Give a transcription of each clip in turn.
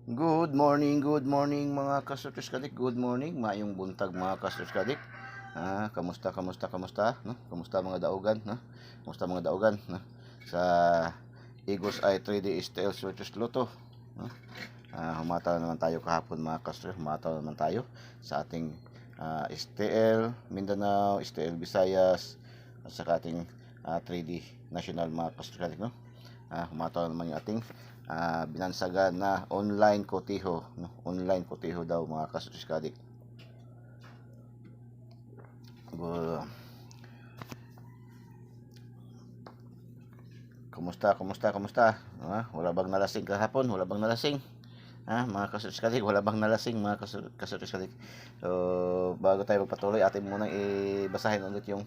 Good morning mga kasutris kadik. Good morning, mayong buntag mga kasutris kadik. Kamusta, no? Kamusta mga daugan, no? Kamusta mga daugan, no? Sa Eagles Eye 3D STL Searches Lotto, no? Humataw naman tayo kahapon mga kasutris, humataw naman tayo sa ating STL Mindanao, STL Visayas, at sa ating 3D National mga kasutris kadik, no? Humataw naman yung ating binansagan na online kotiho, no? Online kotiho daw mga kasutris kadik. Kumusta? Wala bang nalasing kahapon? Wala bang nalasing? Mga kasutris kadik, wala bang nalasing mga kasutris kadik? So, bago tayo magpatuloy, atin muna ibasahin ulit yung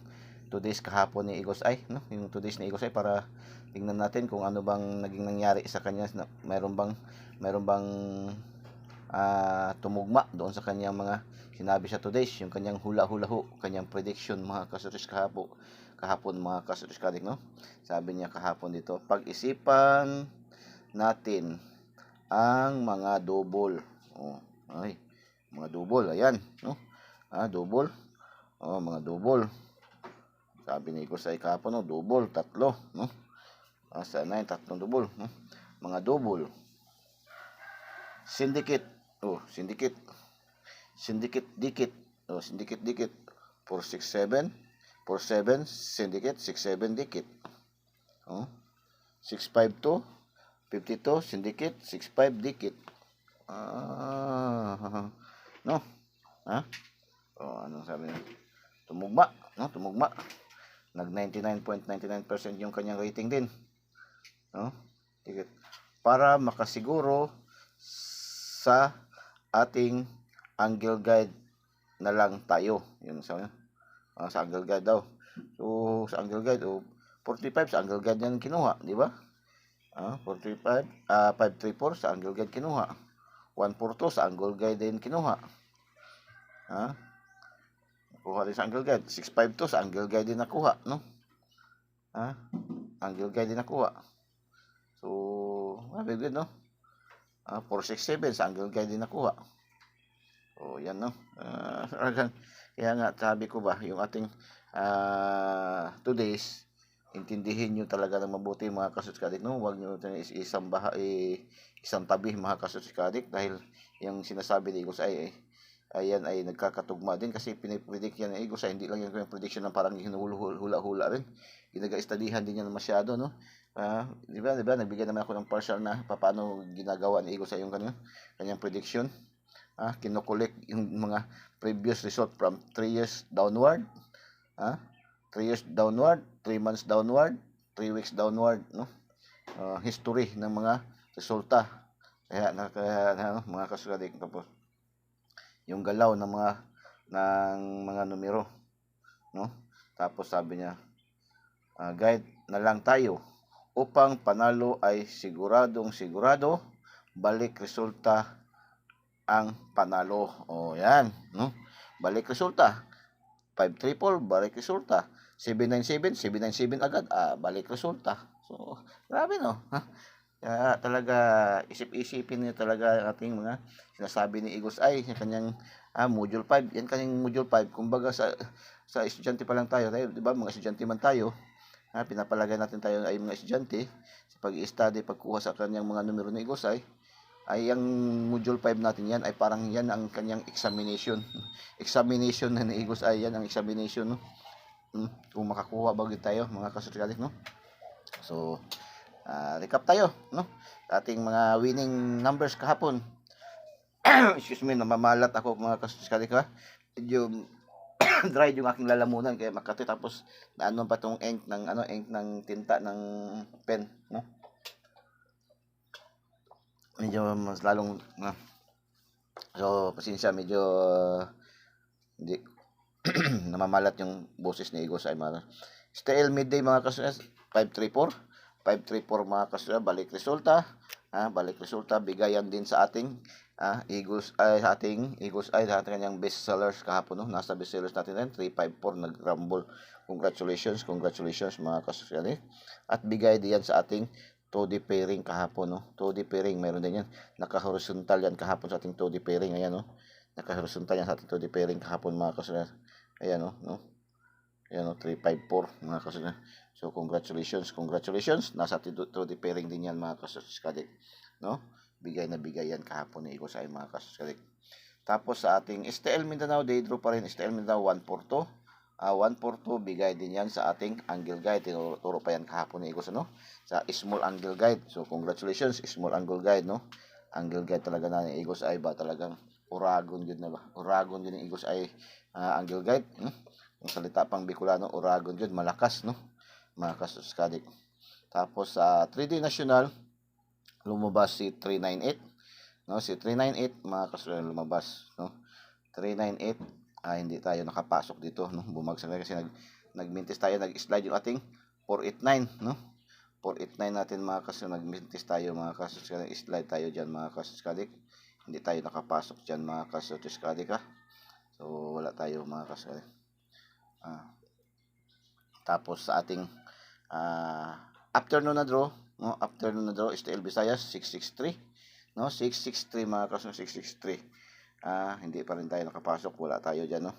2 days kahapon ni Eagles Eye, no? Yung 2 days ni Eagles Eye para tingnan natin kung ano bang naging nangyari sa kanya, mayroon bang tumugma doon sa kanyang mga sinabi sa 2 days, yung kanyang hula-hula kanyang prediction mga kasutris kahapon mga kasutris kadik, no? Sabi niya kahapon dito, pag-isipan natin ang mga double. Mga double, ayan, no? Double. Mga double. Sabi ni Eagles Eye kahapon, no, double, tatlo, no? Sana yung tatlong double, no? Mga double. Syndicate. Syndicate dikit. Syndicate dikit. 467 syndicate, 67 dikit. 652 52 syndicate, 65 dikit. No? Anong sabi niya? Tumugma, no? Tumugma. Nag 99.99% yung kanyang rating din. No? Para makasiguro sa ating angle guide na lang tayo. Yun sa angle guide daw. So sa angle guide 45 sa angle guide yan kinuha, di ba? 45 534 sa angle guide kinuha. 142 sa angle guide din kinuha. Nakuha din sa angle guide. 652 sa angle guide din nakuha, no? Angle guide din nakuha. So, very good, no? 467 sa angle guide din nakuha. Yan, no? Kaya nga, sabi ko ba, yung ating 2 days, intindihin nyo talaga ng mabuti mga kasutris kadik, no? Huwag nyo isang tabi mga kasutris kadik, dahil yung sinasabi ni Eagles ay ayan ay nagkakatugma din kasi pinipredict yan ng Eagles Eye. Hindi lang yung prediction ng parang hinula-hula rin. Ginaga-studyhan din yan masyado, no? Di ba? Nagbigay naman ako ng partial na paano ginagawa ni Eagles Eye yung kanyang prediction. Kinokolek yung mga previous result from 3 years downward. 3 years downward, 3 months downward, 3 weeks downward, no? History ng mga resulta. Kaya mga kasugadik, tapos yung galaw ng mga numero, no? Tapos sabi niya, guide na lang tayo upang panalo ay siguradong sigurado, balik resulta ang panalo. Yan, no? Balik resulta. 534, balik resulta. 797 agad, balik resulta. So, grabe, no? Kaya talaga isip-isipin niyo talaga ang ating mga sinasabi ni Eagles Eye sa kanyang module 5. Yan kanyang module 5. Kumbaga sa estudyante pa lang tayo, 'di ba? Mga estudyante man tayo. Pinapalagay natin tayo ay mga estudyante sa pag-i-study, pagkuha sa kanyang mga numero ni Eagles Eye. Ay ang module 5 natin yan ay parang yan ang kanyang examination. Examination na ni Eagles Eye, yan ang examination, no? Kung makakuha ba tayo mga kasutris, no? So, recap tayo, no? Ating mga winning numbers kahapon. Excuse me, namamalat ako mga kasutris, ha? Medyo dry yung aking lalamunan kaya makati, tapos naano pa tong ink ng tinta ng pen, no? Medyo mas lalong so pasensya, medyo hindi namamalat yung boses ni Eagles Eye. STL midday mga kasutris, 534 mga kasutris, balik resulta, bigayan din sa ating Eagles Eye, sa ating kanyang best sellers kahapon, no? Nasa best sellers natin din 354, nag-rumble. Congratulations mga kasutris, at bigay diyan sa ating 2D pairing kahapon, no? 2D pairing, meron din yan. Naka-horizontal yan kahapon sa ating 2D pairing. Ayan, no? Naka-horizontal yan sa ating 2D pairing kahapon, mga kasulas. Ayan, no? Ayan, no? 354, mga kasulas. So, congratulations. Nasa ating 2D pairing din yan, mga kasulas kadik. No? Bigay na bigay yan kahapon ni Igo sa mga kasulas kadik. Tapos sa ating STL Mindanao, day draw pa rin. STL Mindanao, 142. 142, bigay din yan sa ating angle guide. Tinuro pa yan kahapon ni Igos, no? Sa small angle guide. So, congratulations, small angle guide, no? Angle guide talaga na ni Igos ay ba talagang Uragon yun na ba? Uragon yun ni Igos ay angle guide. Yung salita pang Bicolano, Uragon yun, malakas, no? Malakas sa skadik. Tapos sa 3D National, lumabas si 398. No, si 398, mga kasulan lumabas, no? 398, hindi tayo nakapasok dito, no? Bumagsak na kasi nagmintis tayo, nag-slide yung ating 489, no? 489 natin, mga kasulan, nagmintis tayo, mga kasulan, slide tayo diyan, mga kasulan. Hindi tayo nakapasok diyan, mga kasulan, ha? So wala tayo, mga kasulan. Tapos sa ating afternoon na draw, no? Afternoon na draw, STL Visayas 663, no? 663, mga kasulan, 663. Hindi pa rin tayo nakapasok, wala tayo diyan, no?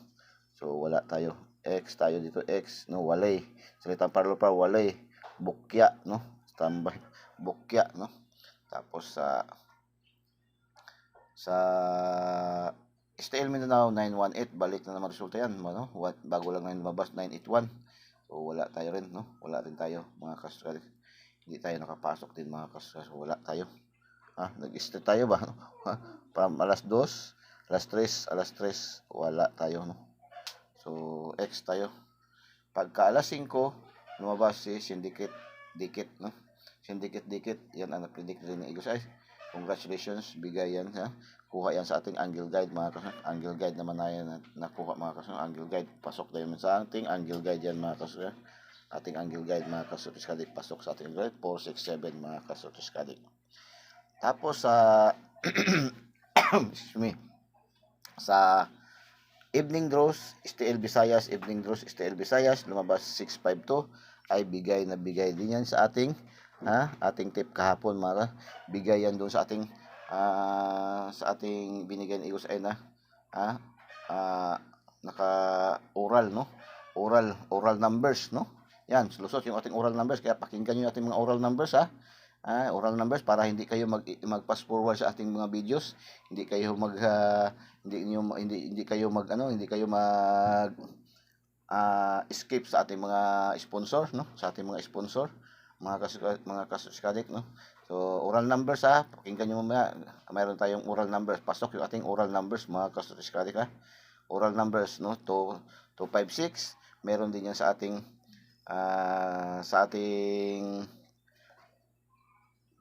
So wala tayo, X tayo dito, X, no? Walay, salitang parlo pa, walay, bukya, no? Standby, bukya, no? Tapos sa STL Mindanao 918, balik na naman resulta yan, no? Bago lang ngayon lumabas, 981. So wala tayo rin, no? Wala rin tayo, mga kasulan. Hindi tayo nakapasok din, mga kasulan. So wala tayo. Nag-start tayo ba? From alas 2, alas 3, wala tayo, no? So, X tayo. Pagka alas 5, lumabas si Syndicate Dikit, no? Syndicate Dikit, yan ang napredict rin ni Igos. Ay, congratulations, bigay yan, ha? Kuha yan sa ating angle guide, mga kasunod. Angle guide naman na yan, nakuha, mga kasunod. Angle guide, pasok tayo sa ating angle guide yan, mga kasunod. Ating angle guide, mga kasunod, pasok sa ating guide, 467, mga kasunod. Tapos excuse me, sa evening draws, STL Visayas, lumabas 652, ay bigay na bigay din yan sa ating ating tip kahapon, mga bigay yan doon sa ating binigyan Igos ay na naka oral, no? Oral numbers, no? Yan, lusot yung ating oral numbers, kaya pakinggan niyo ating mga oral numbers, oral numbers, para hindi kayo mag-fast forward sa ating mga videos, hindi kayo hindi kayo escape sa ating mga sponsor, no? Sa ating mga sponsor, mga kasuskadik, no? So oral numbers, pakinggan niyo mamaya, mayroon tayong oral numbers, pasok yung ating oral numbers, mga kasuskadik, oral numbers, no? 256, meron din yan sa ating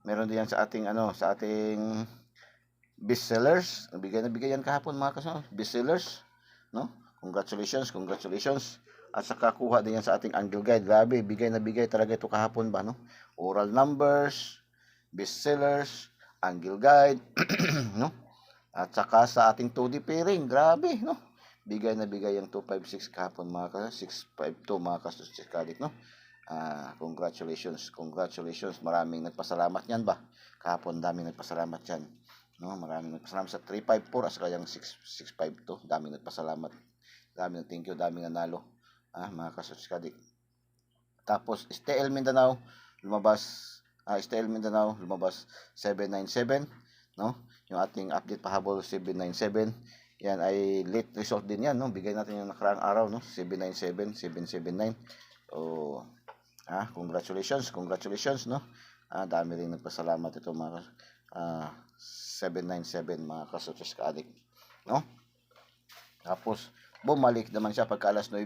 meron din yan sa ating bestsellers. Bigay na bigay yan kahapon, mga kasunod. Bestsellers, no? Congratulations. At saka kuha din yan sa ating angle guide. Grabe, bigay na bigay talaga ito kahapon ba, no? Oral numbers, bestsellers, angle guide, no? At saka sa ating 2D pairing, grabe, no? Bigay na bigay yung 256 kahapon, mga kasunod. 652, mga kasunod, no? Congratulations. Maraming nagpasalamat yan ba? Kahapon daming nagpasalamat yan. No, maraming nagpasalamat sa 354 at saka yung 652. Daming nagpasalamat. Daming thank you, daming nanalo. Mga kasuskadik. Tapos STL Mindanao lumabas 797, no? Yung ating update pahabol 797. Yan ay late result din yan, no? Bigay natin yung nakaraang araw, no? 797, 779. So congratulations, no? Dami rin nagpasalamat ito, mga 797, mga kasutos ka-addict, no? Tapos bumalik naman siya pagka alas 9,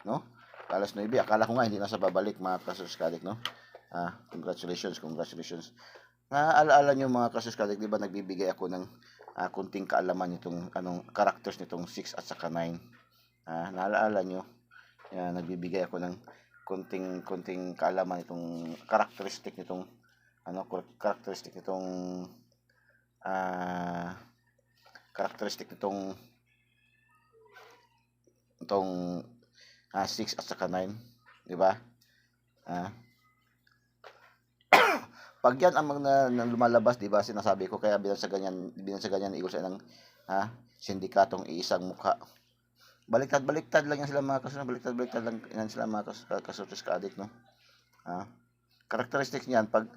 no? Alas 9, akala ko nga hindi na sa babalik, mga kasutos ka-addict, no? Congratulations. Naaalala nyo, mga kasutos ka-addict, di ba nagbibigay ako ng kunting kaalaman nitong characters nitong 6 at saka 9. Naaalala nyo, nagbibigay ako ng konting kaalaman itong karakteristik nitong 6 at saka 9, di ba? pag yan ang mga lumalabas, di ba, sinasabi ko, kaya binansagan yan ni Eagles ay ng sindikatong iisang mukha. Baliktad lang yan sila mga kasunod, baliktad lang yan sila mga kasutis ka-addict, no? Characteristics niyan, pag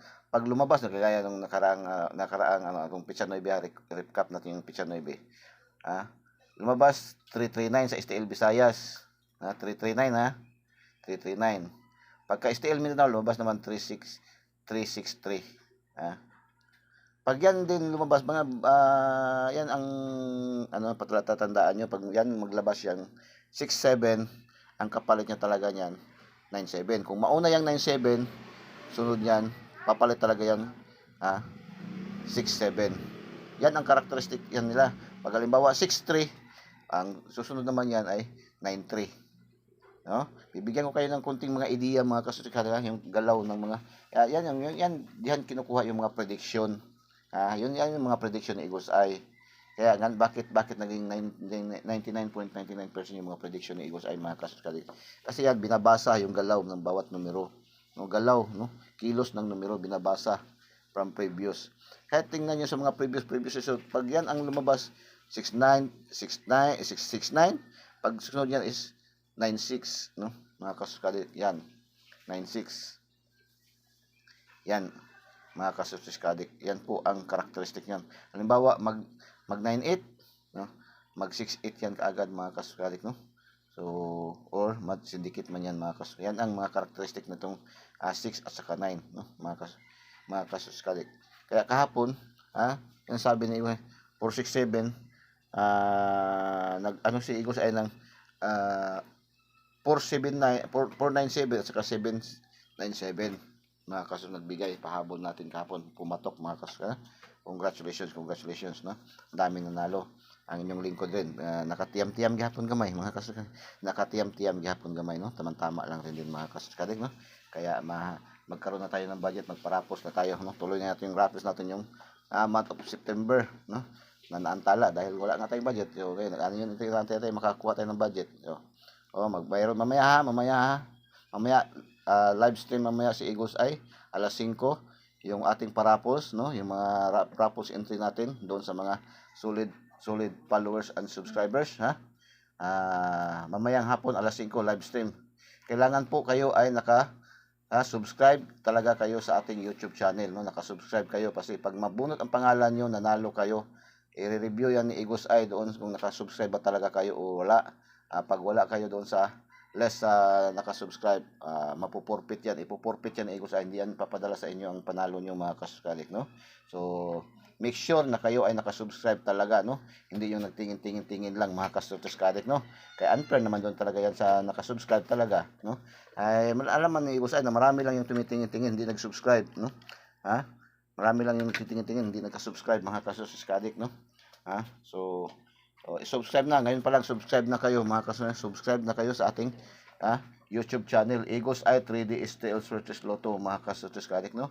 lumabas, kagaya nung nakaraang itong Pitsa 9, recap natin yung Pitsa 9. Lumabas 339 sa STL Visayas. 339 339. Pagka STL Mindanao, lumabas naman 363. Pag yan din lumabas, mga yan ang tatandaan nyo, pag yan maglabas yan 67, ang kapalit niya talaga niyan 97. Kung mauna yang 97, sunod niyan papalit talaga yan 67. Yan ang characteristic yan nila. Pag halimbawa 63, ang susunod naman yan ay 93. No? Bibigyan ko kayo ng kunting mga ideya mga kasutikada, yung galaw ng mga yan diyan kinukuha yung mga prediction. Yun yung mga prediction ni Eagles Eye. Kaya nga bakit naging 99.99% yung mga prediction ni Eagles Eye mga kasutikada. Kasi yan binabasa yung galaw ng bawat numero. No, galaw, no? Kilos ng numero binabasa from previous. Kaya tingnan niyo sa mga previous so pag yan ang lumabas 69, 669, pag sunod yan is 96, no? Mga kasuskalit, yan. 96. Yan, mga kasuskalit. Yan po ang karakteristik niyan. Halimbawa, mag 98, no? Mag 68 yan kaagad mga kasuskalit, no? So, or mag-syndicate man yan mga kasuskalit. Yan ang mga karakteristik na itong 6 at saka 9, no? Mga kasuskalit. Kaya kahapon, yung sabi ni 467, si Eagles ay ng 497 at saka 797 mga kasunod nagbigay pahabol natin kahapon, pumatok mga kasunod. Congratulations, no? Ang dami nanalo. Ang inyong lingkod din nakatiyam-tiyam gihapon gamay mga kasunod, nakatiyam-tiyam gihapon gamay, no? Tama lang rin din mga kasunod, no? Kaya magkaroon na tayo ng budget, magparapos na tayo, no? Tuloy na natin yung rapos natin yung month of September, no? Na naantala dahil wala nga tayong budget. Okay, yun tayo makakuha tayo ng budget. Magbayro mamaya live stream mamaya si Eagles Eye alas 5 yung ating parapos, no? Yung mga parapos entry natin doon sa mga solid followers and subscribers, mamayang hapon alas 5 live stream. Kailangan po kayo ay subscribe talaga kayo sa ating YouTube channel, no? Naka-subscribe kayo kasi pag mabunot ang pangalan niyo, nanalo kayo. I-review yan ni Eagles Eye doon kung naka-subscribe ba talaga kayo o wala. Pag wala kayo doon sa less naka-subscribe, mapupurpit yan. Ipupurpit yan ni Eagles Eye. Hindi yan papadala sa inyo ang panalo nyo mga kasuskalik, no? So, make sure na kayo ay naka-subscribe talaga, no? Hindi yung nagtingin-tingin lang mga kasuskalik, no? Kaya unfair naman doon talaga yan sa naka-subscribe talaga, no? Ay, alam man ni Eagles Eye na marami lang yung tumitingin-tingin, hindi nag-subscribe, no? Marami lang yung nagtitingin-tingin, hindi nagka-subscribe mga kasuskalik, no? So, subscribe na. Ngayon pa lang, subscribe na kayo mga kasunod. Subscribe na kayo sa ating YouTube channel, Eagles Eye 3D STL Sortes Lotto mga kasutis, no?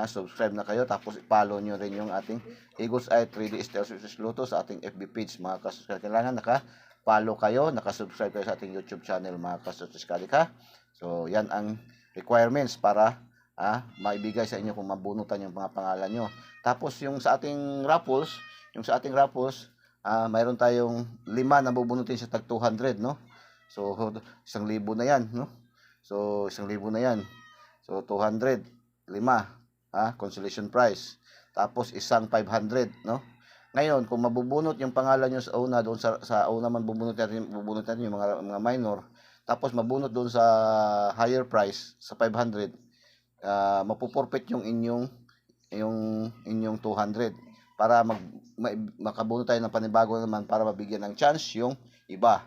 Subscribe na kayo. Tapos follow nyo rin yung ating Eagles Eye 3D STL Sortes Lotto sa ating FB page mga kasutis. Kailangan naka-follow kayo, naka-subscribe kayo sa ating YouTube channel mga kasutis, ha? So, yan ang requirements para maibigay sa inyo kung mabunutan yung mga pangalan nyo. Tapos yung sa ating raffles, mayroon tayong 5 na bubunutin sa tag 200, no? So 1,000 na yan, no? So 1,000 na yan. So 200, 5, consolation prize. Tapos isang 500, no? Ngayon, kung mabubunot yung pangalan nyo sa una, doon sa una man bubunot natin yung mga minor, tapos mabunot doon sa higher price sa 500, mapupurpit yung inyong 200 para makabunot tayo ng panibago naman para mabigyan ng chance yung iba,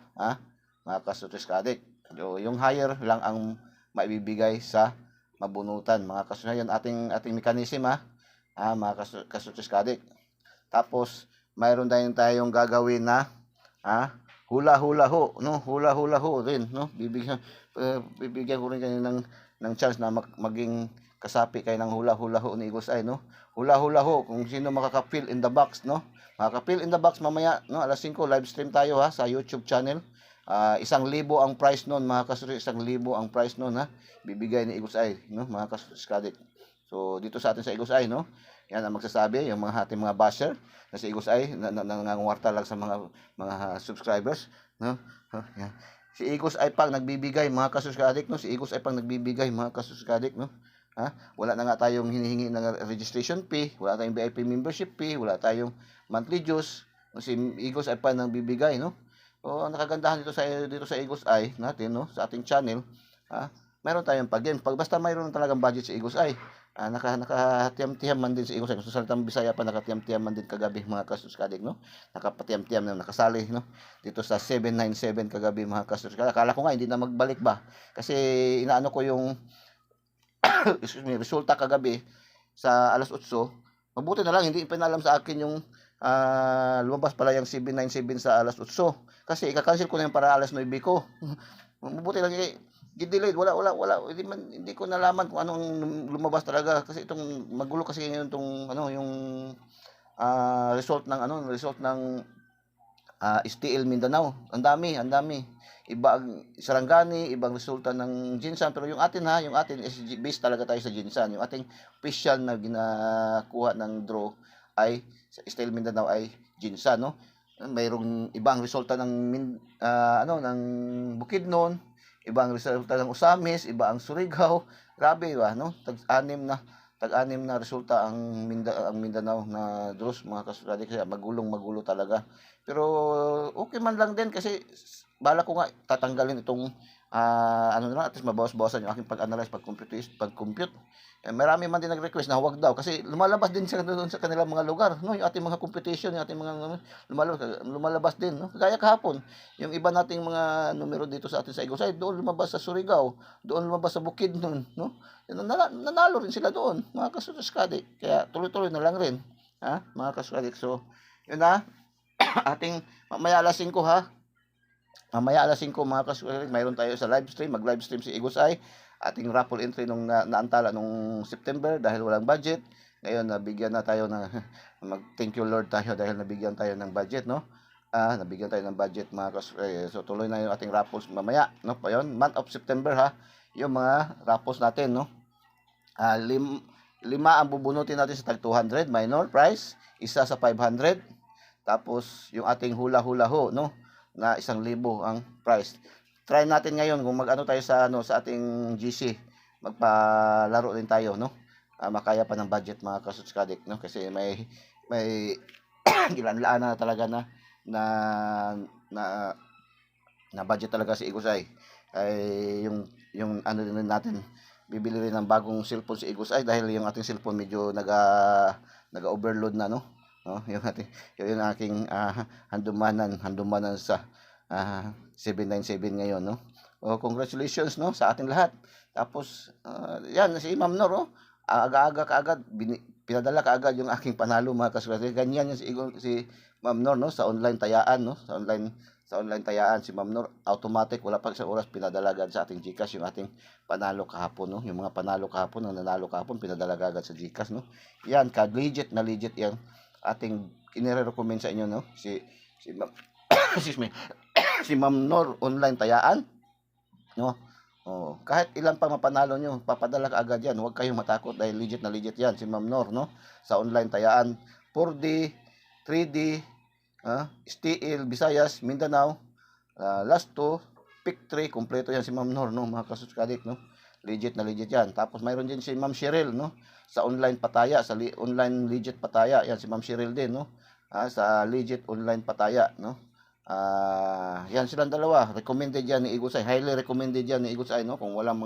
mga kasutis ka-addict. So, yung higher lang ang maibibigay sa mabunutan, mga kasutis. Yan ating mechanism, mga kasutis ka-addict. Tapos mayroon tayong gagawin na hula-hula ho, no? Hula-hula ho din, no? Bibigyan ko rin kayo ng chance na maging kasapi kayo ng hula-hula ho ni Eagles Eye, no? Hula-hula ho kung sino makaka-fill in the box, no? Makaka-fill in the box mamaya, no? Alas 5 live stream tayo sa YouTube channel. 1,000 ang price noon, mga kasutis, 1,000 ang price noon, bibigay ni Eagles Eye, no? Mga kasutis. So So, dito sa atin sa Igos Eye, no? Yan ang magsasabi, yung mga ating mga basher na si Igos Eye, na nanganguwarta lang sa mga subscribers, no? Yan. Si Igos Eye pang nagbibigay, mga kasuskadik, no? Si Igos Eye pang nagbibigay, mga kasuskadik, no? Wala na nga tayong hinihingi ng registration fee, wala tayong VIP membership fee, wala tayong monthly dues. Si Igos Eye pa nagbibigay, no? O ang nakagandahan dito sa Igos Eye natin, no, sa ating channel, meron tayong pag-game. Pag basta mayroon talagang budget sa Igos Eye, nakatiyam-tiyam man din sa Igos Eye. Kung sa salitang Bisaya pa, nakatiyam-tiyam man din kagabi, mga kasuskadik, no? Nakapatiyam-tiyam na nakasali, no? Dito sa 797 kagabi, mga kasuskadik. Akala ko nga hindi na magbalik ba? Kasi inaano ko yung excuse me, resulta kagabi sa alas 8. Mabuti na lang hindi pinalam sa akin yung lumabas pala yung 797 sa alas 8. Kasi ika-cancel ko na yung para alas 9 ko. Mabuti lang gidelayed, wala, hindi ko nalaman kung anong lumabas talaga kasi itong magulo kasi yung result ng STL Mindanao. Ang dami. Iba ang Sarangani, ibang resulta ng Jinsan, pero yung atin is based talaga tayo sa Jinsan. Yung ating official na ginakuha ng draw ay sa STL Mindanao ay Jinsan, no? Mayroong ibang resulta ng ng Bukidnon, ibang resulta ng Usamis, iba ang Surigao. Grabe ba, no? Tag-anim na resulta ang Mindanao na draws, mga kasukadik, kaya magulo talaga. Pero okay man lang din kasi bala ko nga tatanggalin itong at least mabawas-bawasan yung aking pag-analyze, pag-compute. Marami man din nag-request na huwag daw kasi lumalabas din sila doon sa kanilang mga lugar, no? Yung ating mga competition, yung ating mga lumalabas din, no? Kaya kahapon, yung iba nating mga numero dito sa atin sa Igos Eye, doon lumabas sa Surigao, doon lumabas sa Bukidnon, no? Nanalo rin sila doon, mga kasuskadik. Kaya tuloy-tuloy na lang rin, mga kasuskadik. So, yun ating mamaya alas 5, Mamaya alas 5, mga kasuskadik, mayroon tayo sa live stream, mag-live stream si Igos Eye. Ating raffle entry nung naantala nung September dahil walang budget. Ngayon nabigyan na tayo ng mag-thank you Lord tayo dahil nabigyan tayo ng budget, no? Nabigyan tayo ng budget, mga kasuskadik. So tuloy na yung ating raffles mamaya, no? Pa yon, month of September yung mga raffles natin, no? Lima ang bubunutin natin sa tag 200 minor price, isa sa 500. Tapos yung ating hula-hula ho, no, na 1,000 ang price. Try natin ngayon kung mag-ano tayo sa ating GC. Magpalaro din tayo, no? Makaya pa ng budget, mga kasuskadik, no? Kasi may ilan-laan na talaga na budget talaga si Igos Eye. Ay yung ano din natin, bibili rin ng bagong cellphone si Igos Eye dahil yung ating cellphone medyo naga-overload na, no? Yung aking handumanan sa 797 ngayon, no? Congratulations, no, sa ating lahat. Tapos yan si Ma'am Nor, aga-aga kaagad pinadala kaagad yung aking panalo, mga kasuskadik. Ganyan yan si Ma'am Nor, no, sa online tayaan, no, sa online tayaan si Ma'am Nor, automatic, wala pa isang oras pinadala agad sa ating GCash yung ating panalo kahapon, no? Yung mga panalo kahapon, ang nanalo kahapon, pinadala agad sa GCash, no? Yan, legit yan ating inirecommend sa inyo, no? Si excuse me, si Ma'am Nor online tayaan, no? Kahit ilan pa mapanalo nyo, papadala ka agad yan. Huwag kayong matakot dahil legit na legit yan si Ma'am Nor, no? Sa online tayaan, 4D, 3D, STL, Visayas, Mindanao, last 2, pick 3, kompleto yan si Ma'am Nor, no, mga kasuskadik, no? Legit na legit yan. Tapos mayroon din si Ma'am Cheryl, no? Sa online pataya, sa online legit pataya, yan si Ma'am Cheryl din, no? Sa legit online pataya, no? Yan silang dalawa, recommended yan ni Igos Eye, highly recommended yan ni Igos Eye, no? Kung walang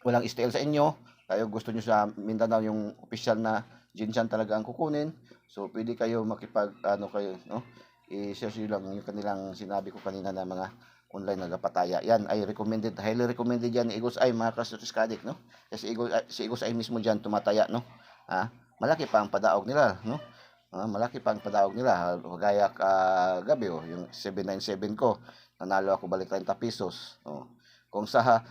walang STL sa inyo, kayo gusto nyo sa Mindanao yung official na Jinsan talaga ang kukunin, so pwede kayo kayo, no? I-search nyo lang yung kanilang sinabi ko kanina na mga online nagapataya. Yan ay recommended, highly recommended yan ni Igos Eye, mga kasuskadik, no? Kasi si Igos Eye mismo diyan tumataya, no? Malaki pa ang padaog nila, no? Malaki pa ang padaog nila. Gaya kagabi, yung 797 ko, nanalo ako balik 30 pesos. Kung sa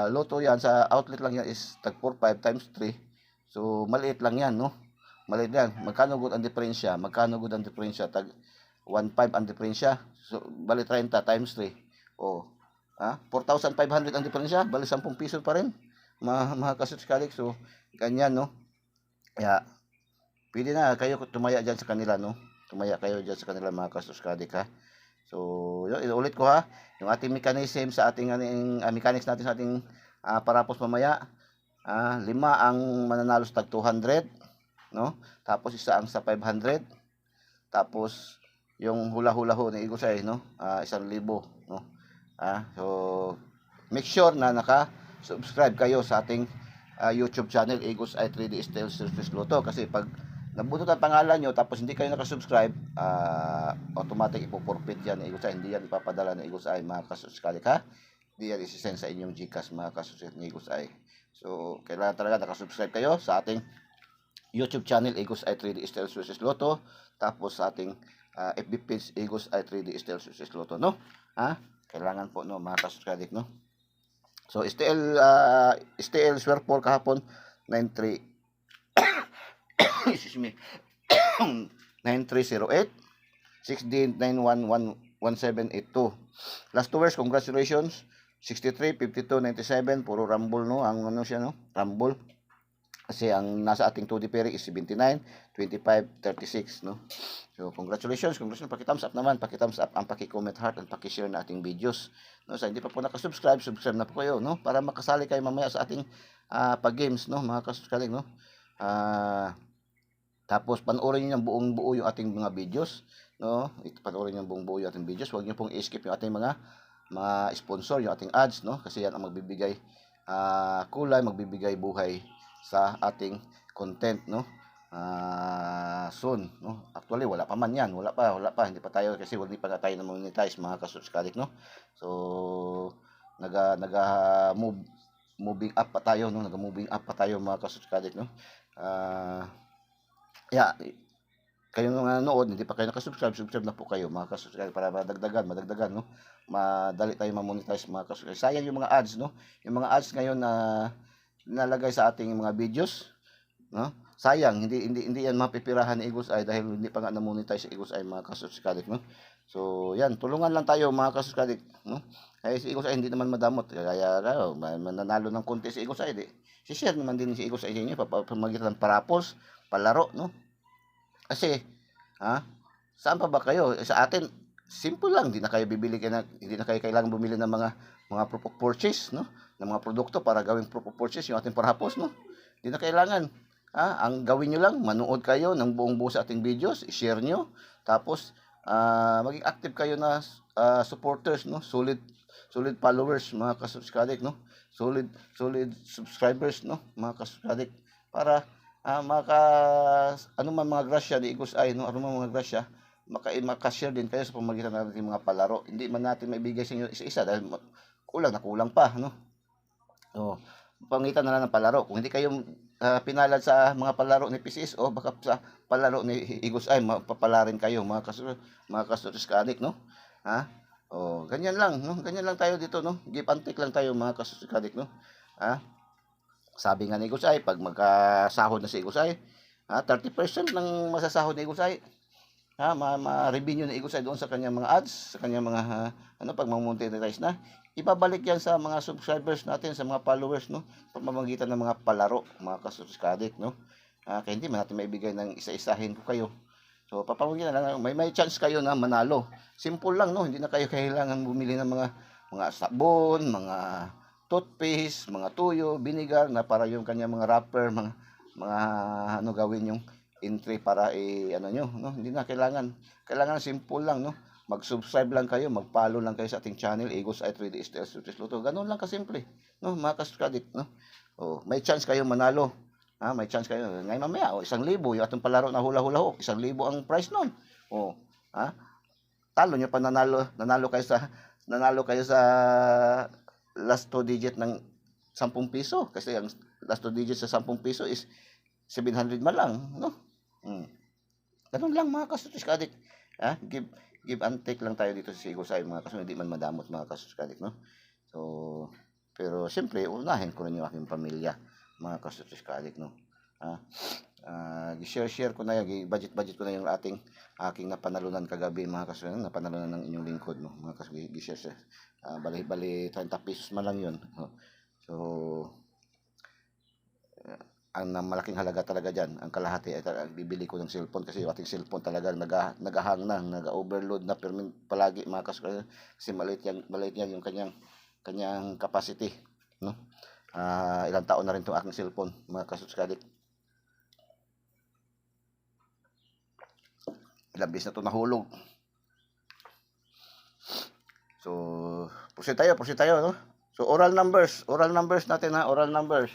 loto yan, sa outlet lang yan is tag 4-5 times 3. So maliit lang yan, no? Maliit yan. Magkano good ang diferensya? Tag 1.5 ang diferensya. So balik 30 times 3. 4,500 ang diferensya, balik 10 piso pa rin. mga kasuskadik. So, ganyan, no? Kaya, pwede na kayo tumaya dyan sa kanila, no? Tumaya kayo dyan sa kanila, mga kasuskadik, ha? So, yun, inulit ko, ha? Yung ating mechanism sa ating, mechanics natin sa ating parapos mamaya, 5 ang mananalo sa tag 200, no? Tapos isa ang sa 500. Tapos, yung hula-hula ho ni Igusay, no? 1,000, no? So, make sure na naka-subscribe kayo sa ating YouTube channel, Igusay 3D Style Surface Luto. Kasi pag nabutot ang pangalan nyo, tapos hindi kayo nakasubscribe, automatic ipoforfeit yan ni Igusay. Hindi yan ipapadala ni Igusay, mga kasuskalik, ha? Hindi yan isisend sa inyong Gcash, mga kasuskalik ni Igusay. So, kailangan talaga nakasubscribe kayo sa ating YouTube channel, Igusay 3D Style Surface Luto. Tapos sa ating FB page, Igusay 3D Style Surface Luto, no? Kailangan po, no, mga kasuskalik, no? So, STL Swerpol kahapon, 93, excuse me, 9308, 6D 9111782. Last 2 hours, congratulations. 63, 52, 97, puro rumble, no? Ang ano siya, no? Rumble. Kasi ang nasa ating 2D pairing is 79, 25, 36, no? So, congratulations. Paki-thumbs up naman. Paki-thumbs up, ang paki-comment heart, ang paki-share na ating videos. No, sa hindi pa po nakasubscribe, subscribe na po kayo, no? Para makasali kayo mamaya sa ating pag-games, no? Mga kasuskaling, no? Tapos, panoorin niyo yung buong buo yung ating mga videos, no? Panoorin niyo yung buong buo yung ating videos. Huwag niyo pong i-skip yung ating mga sponsor, yung ating ads, no? Kasi yan ang magbibigay kulay, magbibigay buhay sa ating content, no? Soon, no? Actually, wala pa man yan. Wala pa. Hindi pa tayo, kasi hindi pa tayo na monetize, mga kasuskalik, no? So, moving up pa tayo, no? Moving up pa tayo, mga kasuskalik, no? Kayo nga nanood, hindi pa kayo nakasubscribe, subscribe na po kayo, mga kasuskalik, para madagdagan, no? Madali tayo ma-monetize, mga kasuskalik. Sayang yung mga ads, no? Yung mga ads ngayon na nalagay sa ating mga videos, no? Sayang, hindi yan mapipirahan ni Igusay dahil hindi pa nga na-monetize si Igusay, mga kasuskalik, no? So, yan, tulungan lang tayo, mga kasuskalik, no? Kaya si Igusay hindi naman madamot, kaya mananalo ng konti si Igusay, di. Si-share naman din si Igusay sa inyo, pamagitan ng parapos, palaro, no? Kasi, saan pa ba kayo? Sa atin, simple lang, hindi na kayo kailangan bumili ng mga proof of purchase, no? Ng mga produkto para gawing proof of purchase yung ating parapos, no? Hindi na kailangan. Ang gawin nyo lang, manood kayo ng buong buo sa ating videos, i-share nyo, tapos maging active kayo na supporters, no? Solid followers, mga kasuskadik, no? Solid subscribers, no? Mga kasuskadik, para ano man mga grasya ni Igusay, no? Ano man mga grasya, maka-share din kayo sa pamagitan ng ating mga palaro. Hindi man natin maibigay sa inyo isa-isa dahil kulang pa, no? So, pangitan na lang ng palaro. Kung hindi kayo pinalad sa mga palaro ni PCS, o baka sa palaro ni Igusay, mapapalarin kayo, mga kasuskadik, no? Ganyan lang, no? Ganyan lang tayo dito, no? Give and take lang tayo, mga kasuskadik, no? Sabi nga ni Igusay, pag magkasahod na si Igusay, 30% ng masasahod ni Igusay, ma-revenue ni Igusay doon sa kanyang mga ads, sa kanyang mga pag monetize na, ibabalik yan sa mga subscribers natin, sa mga followers, no? Pamamagitan ng mga palaro, mga kasuskadik, no? Kaya hindi man natin maibigay ng isa-isahin ko kayo. So, papamagitan lang, may chance kayo na manalo. Simple lang, no? Hindi na kayo kailangan bumili ng mga sabon, mga toothpaste, mga tuyo, vinegar, na para yung kanya mga wrapper, mga gawin yung entry para nyo, no? Hindi na kailangan simple lang, no? Mag-subscribe lang kayo, mag-follow lang kayo sa ating channel, Igusay 3D Style Surface Luto. Ganun lang kasimple, no, mga kasuskadik, no? May chance kayo manalo. May chance kayo. Ngayon mamaya, 1,000 yung atong palaro na hula-hula ho. 1,000 ang price nun. Talo nyo pa, nanalo kayo sa last 2 digit ng 10 piso. Kasi ang last 2 digit sa 10 piso is 700 man lang, no? Ganun lang, mga kasuskadik. Give and take lang tayo dito sa Igusay, mga kasuskadik. Hindi man madamot, mga kasuskadik, no? So, pero siyempre, unahin ko rin yung aking pamilya, mga kasuskadik, no? Share ko na yan, budget ko na yung aking napanalunan kagabi, mga kasuskadik, napanalunan ng inyong lingkod, no? Mga kasuskadik, share bali 30 pesos man lang yun. So, ang malaking halaga talaga dyan, ang kalahati ay talagang bibili ko ng cellphone kasi yung ating cellphone talaga nagahang na, nag-overload na palagi mga kasuskadik kasi maliit yan yung kanyang capacity, no? Ilang taon na rin itong aking cellphone mga kasuskadik. Ilang beses na ito nahulog. So, proceed tayo, no? So, oral numbers natin ha, oral numbers.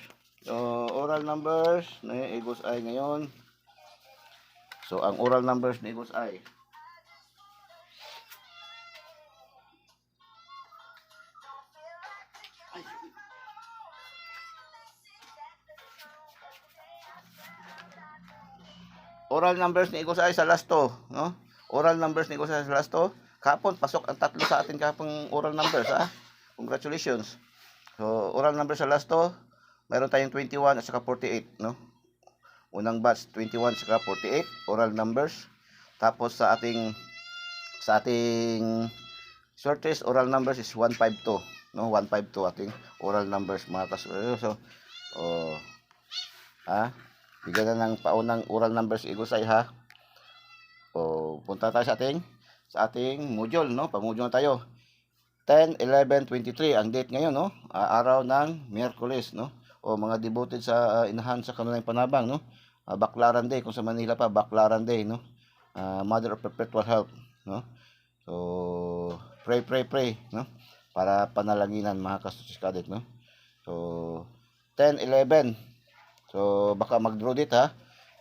So, oral numbers ni Eagles Eye ngayon. So, ang oral numbers ni Eagles Eye. Oral numbers ni Eagles Eye sa last 2, no? Oral numbers ni Eagles Eye sa last 2. Kahapon, pasok ang 3 sa atin kahapong oral numbers, ha? Congratulations. So, oral numbers sa last 2. Mayroon tayong 21 at saka 48, no? Unang batch 21 at saka 48 oral numbers. Tapos sa ating shortest oral numbers is 152, no? 152 ating oral numbers mga kasuskadik. So, bigyan na ng paunang oral numbers Eagles Eye, ha? Punta tayo sa ating module, no? Pa-module na tayo. 10/11/23 ang date ngayon, no? Araw ng Miyerkules, no? Mga devoted sa inahan sa Kanunay Panabang, no? Baclaran Day, kung sa Manila pa, Baclaran Day, no? Mother of Perpetual Help, no? So, pray, no? Para panalanginan mga kasuskadik, no? So, 10/11. So, baka mag-draw dito, ha?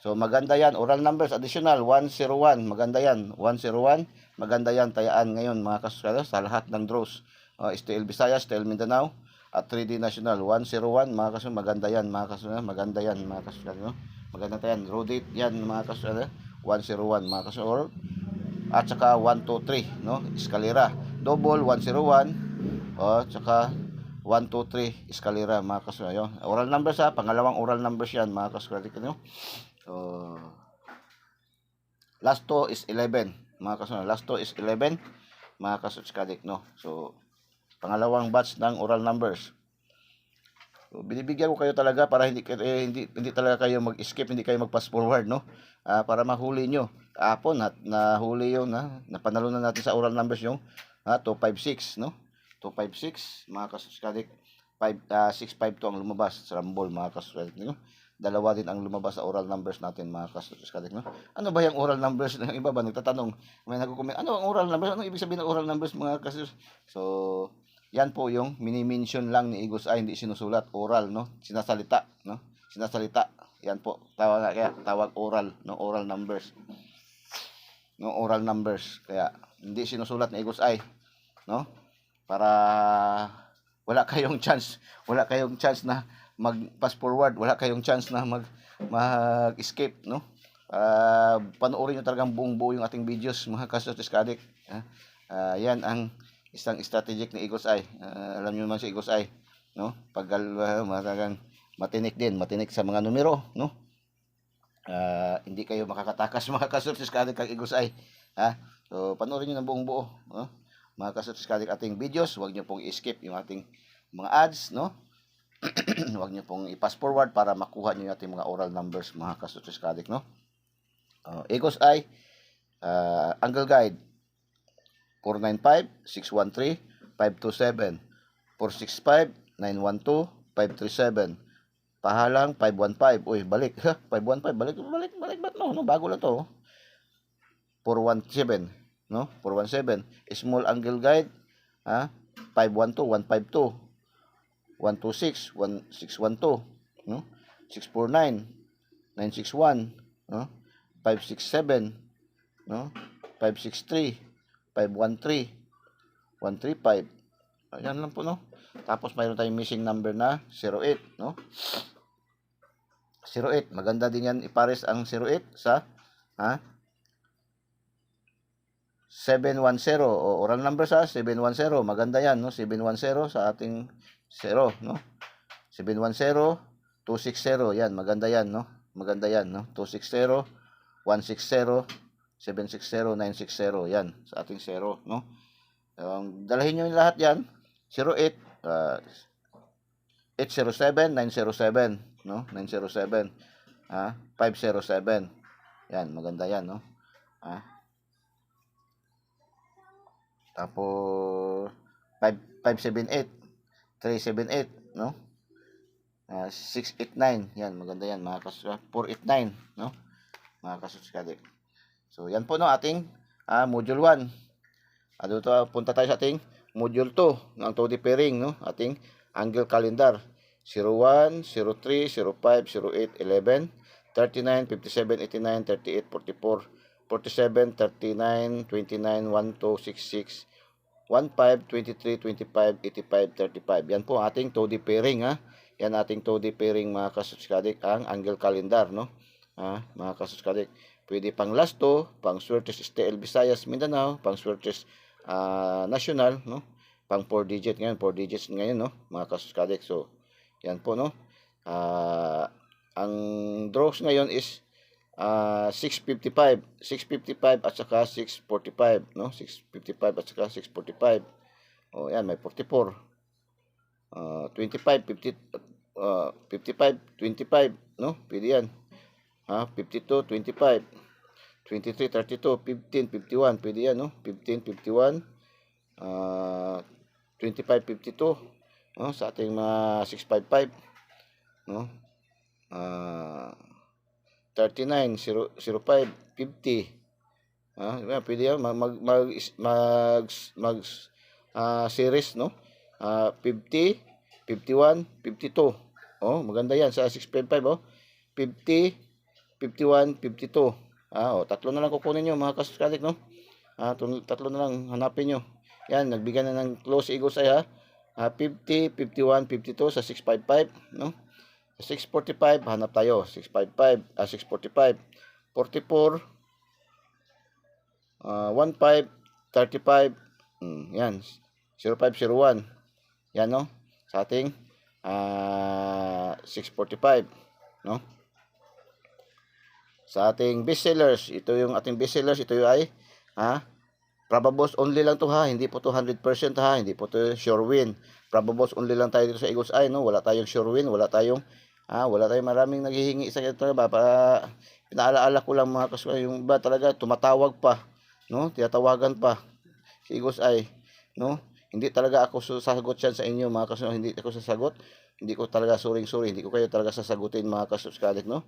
So, maganda yan. Oral numbers, additional, 101. Maganda yan. 101. Maganda yan. Tayaan ngayon, mga kasuskadik, sa lahat ng draws. STL Visayas, STL Mindanao, at 3D National. 101, mga kasuskadik. Maganda yan, mga kasuskadik. Maganda yan, mga kasuskadik, no? Maganda tayan. Draw date yan, mga kasuskadik. 101, mga kasuskadik. At saka 123, no? Eskalera. Double, 101. At saka 1, 2, 3, eskalera, mga kasuskadik. Oral numbers, ha? Pangalawang oral numbers yan, mga kasuskadik, no? So, last 2 is 11, mga kasuskadik. Last 2 is 11, mga kasuskadik, no? So, pangalawang batch ng oral numbers. So, binibigyan ko kayo talaga para hindi talaga kayo mag-skip, hindi kayo mag-pass forward, no? Para mahuli nyo. Kahapon nahuli yung napanalunan natin sa oral numbers yung 256, no? 256, mga kasuskadik. 652 ang lumabas sa Rumble, mga kasuskadik, no? Dalawa din ang lumabas sa oral numbers natin, mga kasuskadik, no? Ano ba yung oral numbers? Yung iba ba nagtatanong, may nagko-comment, ano ang oral numbers? Ano ibig sabihin ng oral numbers, mga kasuskadik? So, yan po yung mini-mention lang ni Eagles Eye, hindi sinusulat. Oral, no? Sinasalita, no? Sinasalita. Yan po. Tawag oral, no? Oral numbers. No, oral numbers. Kaya hindi sinusulat ni Eagles Eye, no? Para wala kayong chance na mag-pass forward, wala kayong chance na mag-escape, no? Panoorin nyo talagang buong-buo yung ating videos, mga kasuskadik. Yan ang isang strategic ni Eagles Eye. Alam niyo naman si Eagles Eye, no? Pag talagang matinik sa mga numero, no? Hindi kayo makakatakas, mga kasuskadik, kang Eagles Eye, ha? So, panoorin niyo ng buong-buo, no? Mga kasuskadik, ating videos, huwag niyo pong i-skip yung ating mga ads, no? Huwag niyo pong i-pass forward para makuha niyo yung ating mga oral numbers, mga kasuskadik, no? Eagles Eye, Angle Guide, 495-613-527, 465-912-537, pahalang 515. Uy, balik. 515, balik ba't no? Bago lang to. 417, no? 417. Small Angle Guide, 512-152, 126-1612, no? 649-961, no? 567, no? 563, 513, 135. Ayan lang po, no? Tapos mayroon tayong missing number na 08, no? 08, maganda din yan ipares ang 08 sa 710, o oral number sa 710, maganda yan, no? 710 sa ating 0, no? 710, 260, yan, maganda yan, no? Maganda yan, no? 260, 160, 760, 960, yan, sa ating 0, no? Dalahin nyo yung lahat yan, 08, 807, 907, no? 907. 507. Yan, maganda yan, no? Tapos 578, 378, no? 689. Yan, maganda yan, mga kasus. 489, no? Mga kasuskadik. So, yan po, no, ating module 1. Dito punta tayo sa ating module 2 ng 2D pairing, no? Ating angle calendar. 01, 03, 05, 08, 11, 39, 57, 89, 38, 44, 47, 39, 29, 12, 66, 15, 23, 25, 85, 35. Yan po ating 2D pairing, ha. Yan ating 2D pairing, mga kasuskadik, ang angle calendar, no? Mga kasuskadik. Pwede pang Lasto, pang Swerte STL Visayas Mindanao, pang Swerte National, no? Pang 4 digit ngayon, 4 digits ngayon, no? Mga kasuskadik. So, yan po, no? Ang draws ngayon is 655 at saka 645, no? 655 at saka 645. Oh, yan, may 44. 25, 50, 55, 25, no? Pwede yan. 52, 25, 23, 32, 15, 51, pwede yan, no? 15, 51, 25, 52, no? Sa ating mga 655, no? 39, 05, 50, pwede yan, series, no? 50, 51, 52, maganda yan sa 655, 50, 51, 52. Tatlo na lang kukunin nyo, mga kasuskadik, no? Tatlo na lang hanapin nyo. Yan, nagbigay na ng close Eagles Eye, 50, 51, 52 sa 655, no? 645, hanap tayo. 655, 645, 44, 15, 35, yan, 0501. Yan, no? Sa ating 645, no? Sa ating bestsellers, ito yung ating bestsellers, ito yung ay Probables only lang to, ha, hindi po to 100%, ha, hindi po to sure win. Probables only lang tayo dito sa Eagles Eye, no? Wala tayong sure win, wala tayong maraming naghihingi sa ito ba, pinaalaala ko lang, mga kasukadik, yung iba talaga tumatawag pa, no? Tiyatawagan pa si Eagles Eye, no? Hindi talaga ako sasagot yan sa inyo, mga kasukadik, hindi ako sasagot. Hindi ko talaga suring, hindi ko kayo talaga sasagutin, mga kasukadik, no?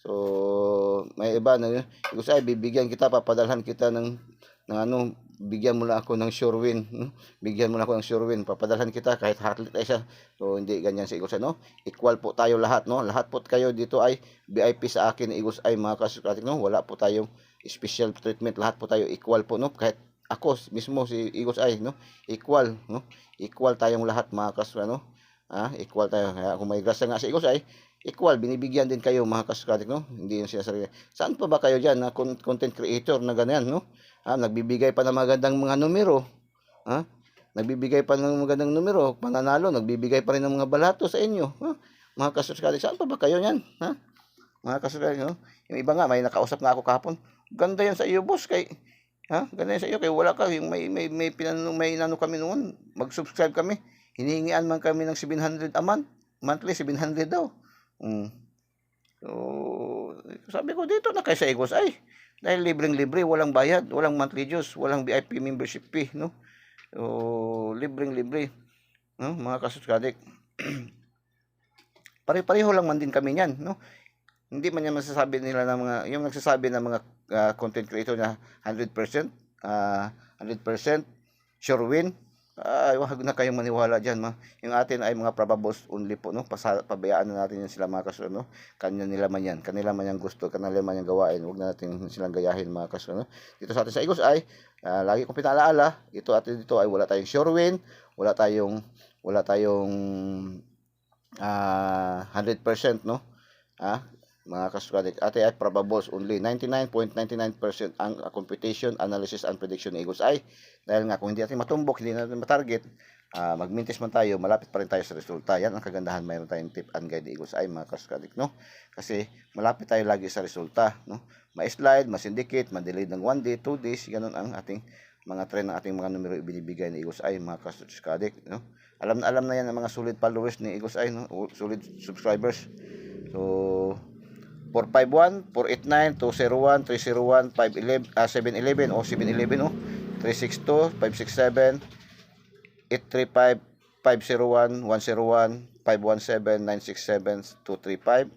So, may iba na Eagles Eye, bibigyan kita, papadalhan kita ng bigyan mo lang ako ng sure win, no? Bigyan mo lang ako ng sure win, papadalhan kita kahit hotlit ay siya. So, hindi ganyan si Eagles Eye, no? Equal po tayo lahat, no? Lahat po kayo dito ay VIP sa akin, Eagles Eye, mga kasukadik, no? Wala po tayong special treatment, lahat po tayo equal po, no? Kahit ako mismo, si Eagles Eye, no? Equal, no? Equal tayong lahat, mga kasukadik, no? Equal tayo. Kaya kung may grasya nga si Eagles Eye, equal, binibigyan din kayo, mga kasukadik, no? Hindi yung sinasarili. Saan pa ba kayo dyan na content creator na ganyan, no? Nagbibigay pa ng magandang mga numero. Nagbibigay pa ng magandang numero. Pananalo, nagbibigay pa rin ng mga balato sa inyo. Mga kasuskadik, saan pa ba kayo yan? Mga kasuskadik, no? Yung iba nga, may nakausap na ako kahapon. Ganda yan sa iyo, boss. Ganda yan sa iyo. Kaya wala ka. Yung may inano kami noon. Mag-subscribe kami. Hinihingian man kami ng 700 a month. Monthly, 700 daw. So, sabi ko, dito na kayo sa Eagles Eye. Dahil libreng-libre, walang bayad, walang monthly dues, walang VIP membership fee, no? So, libreng-libre, no? Mga kasuskadik. Pare-pareho lang man din kami niyan, no? Hindi man yan masasabi nila ng mga, yung nagsasabi ng mga content creator na 100%, 100% sure win. Huwag na kayong maniwala dyan, yung atin ay mga probables only po, no? Pabayaan na natin yan sila, mga kasukadik, no? Kanila man yan yung gusto, kanila man yung gawain. Huwag na natin silang gayahin, mga kasukadik, no? Dito sa atin sa Eagles Eye, lagi kong pinalaala, ito atin dito ay wala tayong sure win, wala tayong 100%, no? Mga kasukadik, ate ay probables only. 99.99% ang computation, analysis, and prediction ni Eagles Eye. Dahil nga, kung hindi natin matumbok, hindi natin matarget, magmintis man tayo, malapit pa rin tayo sa resulta. Yan ang kagandahan, mayroon tayong tip and guide ni Eagles Eye, mga kasukadik, no? Kasi malapit tayo lagi sa resulta, no? Ma-slide, ma-syndicate, ma-delay ng 1 day, 2 days, ganun ang ating mga trend ng ating mga numero ibinibigay ni Eagles Eye, mga kasuskadik, no? Alam na yan ang mga solid followers ni Eagles Eye, no? Solid subscribers. So 451, 489, 201, 301, 511, 711 o 711 oh. 362, 567, 835, 501, 101, 517, 967, 235,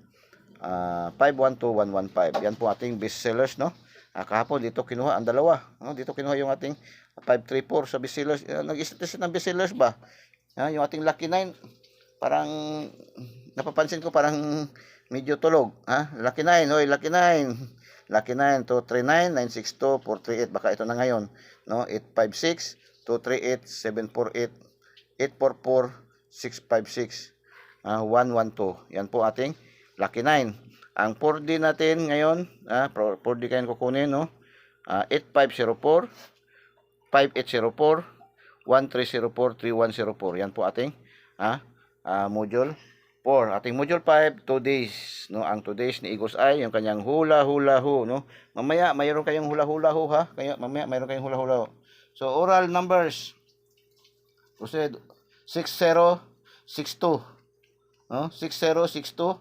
512, 115. Yan po ating best sellers, no? Kahapon dito kinuha ang dalawa, no? Dito kinuha yung ating 534 sa best sellers. Nag-statistic ng best sellers ba? Yung ating Lucky 9, parang napapansin ko parang medyo tulog. Lucky 9, oy, Lucky 9. Lucky 9, 239, 962, 438. Baka ito na ngayon, no? 856, 238, 748, 844, 656, 112. Yan po ating Lucky 9. Ang 4D natin ngayon, 4D kayo kukunin, no? 8504, 5804, 1304, 3104. Yan po ating module 4. Ating module 5, 2 days, no? Ang 2 days ni Eagles Eye, yung kanyang hula-hula ho, no? Mamaya mayroon kayong hula-hula ho, ha? Mamaya mayroon kayong hula-hula ho. So oral numbers. Proceed 6062. No? 6062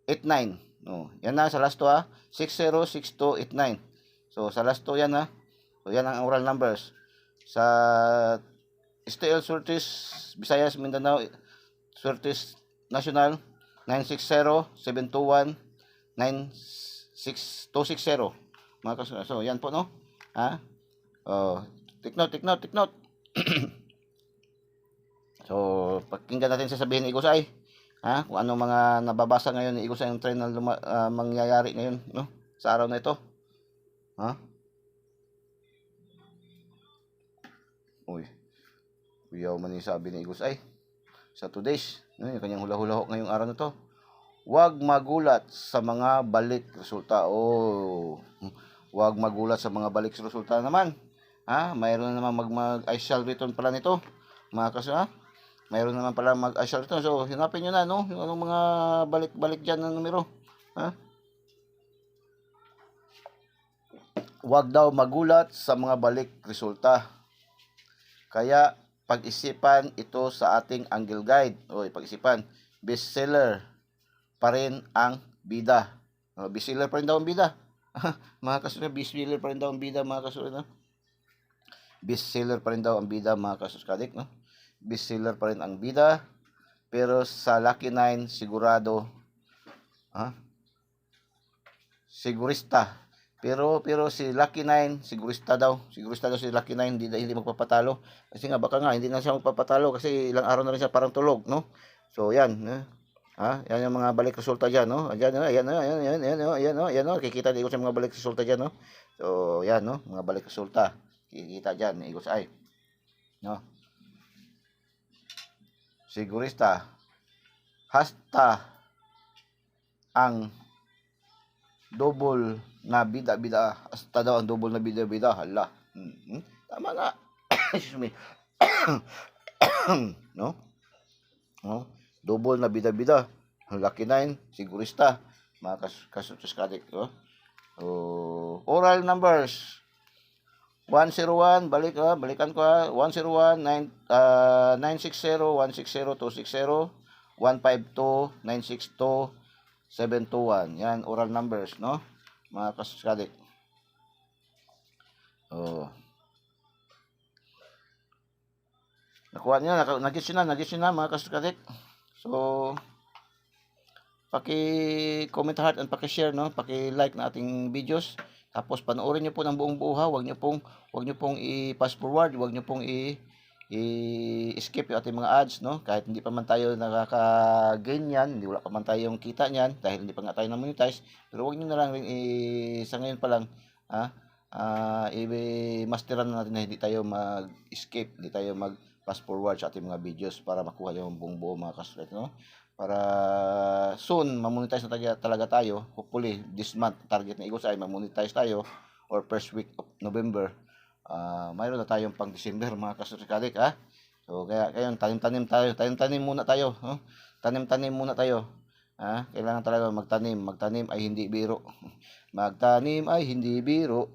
89. No, yan na sa last 2 606289. So sa last 2 yan So yan ang oral numbers. Sa STL Surtis Visayas Mindanao Surtis National 960-721-96260. Mga kasunod. So yan po, no? Take note. So pakinggan natin sasabihin ni Eagles Eye. Kung ano mga nababasa ngayon ni Eagles Eye yung trend na mangyayari ngayon, no? Sa araw na ito. Uy. Kuyaw man yung sabi ni Eagles Eye. Sa 2 days, yung kanyang hula-hula ngayong araw na to. Huwag magulat sa mga balik resulta. Huwag magulat sa mga balik resulta naman. Mayroon naman I shall return pala nito. Mga kaso, mayroon naman pala I shall return. So, hinapin nyo na, no? Yung anong mga balik-balik dyan ng numero. Huwag daw magulat sa mga balik resulta. Kaya, pag-isipan ito sa ating angle guide. Pag-isipan. Bestseller pa rin ang bida. Bestseller pa rin daw ang bida. Mga kasunod, bestseller pa rin daw ang bida, mga kasunod. Bestseller pa rin daw ang bida, mga kasuskadik, no? Bestseller pa rin ang bida. Pero sa Lucky 9, sigurado. Sigurista. Pero si Lucky 9, sigurista daw si Lucky 9, hindi magpapatalo. Kasi nga baka nga hindi na siya magpapatalo kasi ilang araw na rin siya parang tulog, no? So yan, yan yung mga balik resulta diyan, no? Ayan, kikita dito sa mga balik resulta diyan, no? So yan, no, mga balik resulta. Kikita diyan ni Eagles Eye, no? Sigurista. Hasta ang double na bida. Hasta daw ang double na bida. Hala. Tama nga. Excuse me. No? Double na bida. Lucky 9, sigurista. Mga kasuskadik. Oral numbers. 101, balikan ko 101, 960, 160, 260, 152, 962, 721. Yan, oral numbers, no? Mga kasuskadik. Nakuha niyo, nag-gets na mga kasuskadik. So, paki-comment heart and paki-share, no? Paki-like na ating videos. Tapos panoorin niyo po ng buong buo, Huwag niyo pong i-pass forward, huwag niyo pong i-skip yung ating mga ads, no? Kahit hindi pa man tayo nakaka-gain yan, wala pa man tayong kita niyan dahil hindi pa nga tayo na-monetize, pero huwag niyo na lang sa ngayon pa lang i-masteran natin na hindi tayo mag-skip, hindi tayo mag-pass forward sa ating mga videos para makuha yung buong buo, mga kasulit, no? Para soon ma-monetize na talaga tayo. Hopefully this month target na Eagles Eye ma-monetize tayo or first week of November. Mayroon na tayong pang December, mga kasuskadik, So kaya tanim muna tayo, Tanim muna tayo. Kailangan talaga magtanim ay hindi biro. Magtanim ay hindi biro.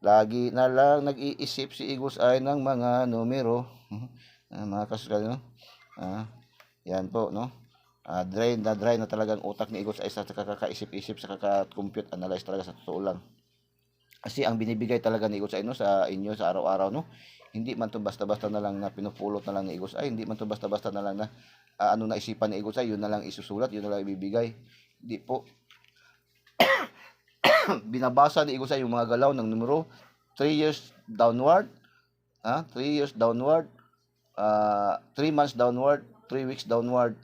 Lagi na lang nag-iisip si Eagles ay ng mga numero. Mga kasuskali, no? Yan po, no? Dry na talagang utak ni Eagles ay sa kakakaisip-isip, sa kaka-compute, analyze talaga sa totoo lang. Kasi ang binibigay talaga ni Eagles ay, no, sa inyo sa araw-araw, no? Hindi man to basta-basta na lang na pinupulot na lang ni Eagles ay, hindi man to basta-basta na lang na ano na isipan ni Eagles ay, yun na lang isusulat, yun na lang ibibigay. Hindi po. Binabasa ni Eagles ay yung mga galaw ng numero 3 years downward, 3 years downward, 3 months downward, 3 weeks downward,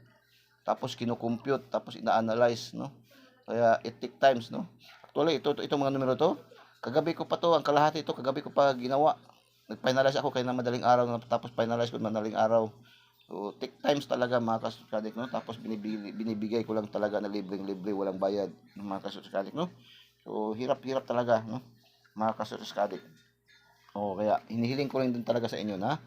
tapos kino-compute, tapos ina-analyze, no? Kaya it take times, no? Actually, ito mga numero to, kagabi ko pa to, ang kalahati ito, kagabi ko pa ginawa. Nag-finalize ako kaya na madaling araw, tapos finalize ko madaling araw. So, take times talaga mga kasuskadik, no? Tapos binibigay ko lang talaga na libreng-libre, walang bayad, mga kasuskadik, no? So, hirap-hirap talaga, no? Mga kasuskadik. O, kaya hinihiling ko rin din talaga sa inyo na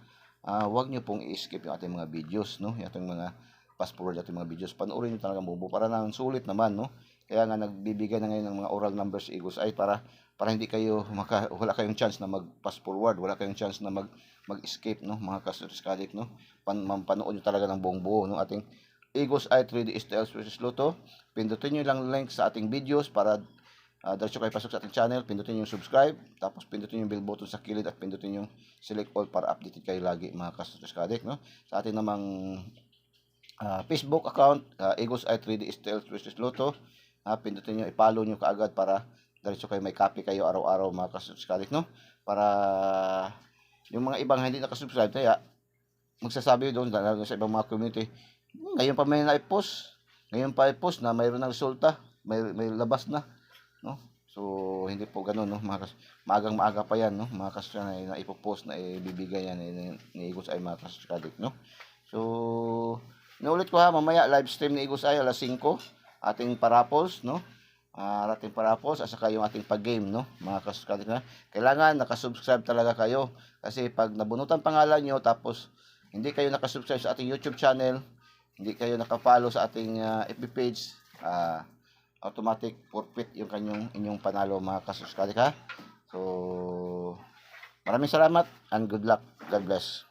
huwag nyo pong i-skip yung ating mga videos, no? Yung ating mga fast forward ating mga videos. Panoorin nyo talaga bubo para nang sulit naman, no? Kaya nga nagbibigay na ngayon ng mga oral numbers Eagles ay para hindi kayo wala kayong chance na mag-fast forward, wala kayong chance na mag-escape, no? Mga kasuskadik, no? Panood nyo talaga ng buong buo, no? Ating Eagles Eye 3D STL versus Lotto. Pindutin nyo lang link sa ating videos para diretso kayo pasok sa ating channel, pindutin yung subscribe, tapos pindutin yung bell button sa kilid at pindutin yung select all para updated kayo lagi mga kasuskadik, no? Sa ating namang Facebook account, Eagles Eye 3D STL versus Lotto, pindutin nyo, i-follow nyo kaagad para diretso kayo may copy kayo araw-araw mga kasuskadik, no? Para yung mga ibang hindi nakasubscribe, kaya magsasabi doon sa ibang mga community, ngayon pa may na-post, ngayon pa i-post na mayroon ng resulta, may labas na, no? So hindi po ganoon, no? Maagang-maaga pa yan, no? Mga kasuskadik na ipopost na ibibigay yan ni Eagles ay mga kasuskadik, no? So inulit ko ha, mamaya live stream ni Eagles ay alas 5 ating parapols, no? Ating parapols at saka yung ating pag-game, no? Mga kasuskadik, na kailangan nakasubscribe talaga kayo kasi pag nabunutan pangalan nyo tapos hindi kayo nakasubscribe sa ating YouTube channel, hindi kayo nakafollow sa ating FB page, automatic forfeit yung inyong panalo mga kasuskadik, ha. So maraming salamat and good luck. God bless.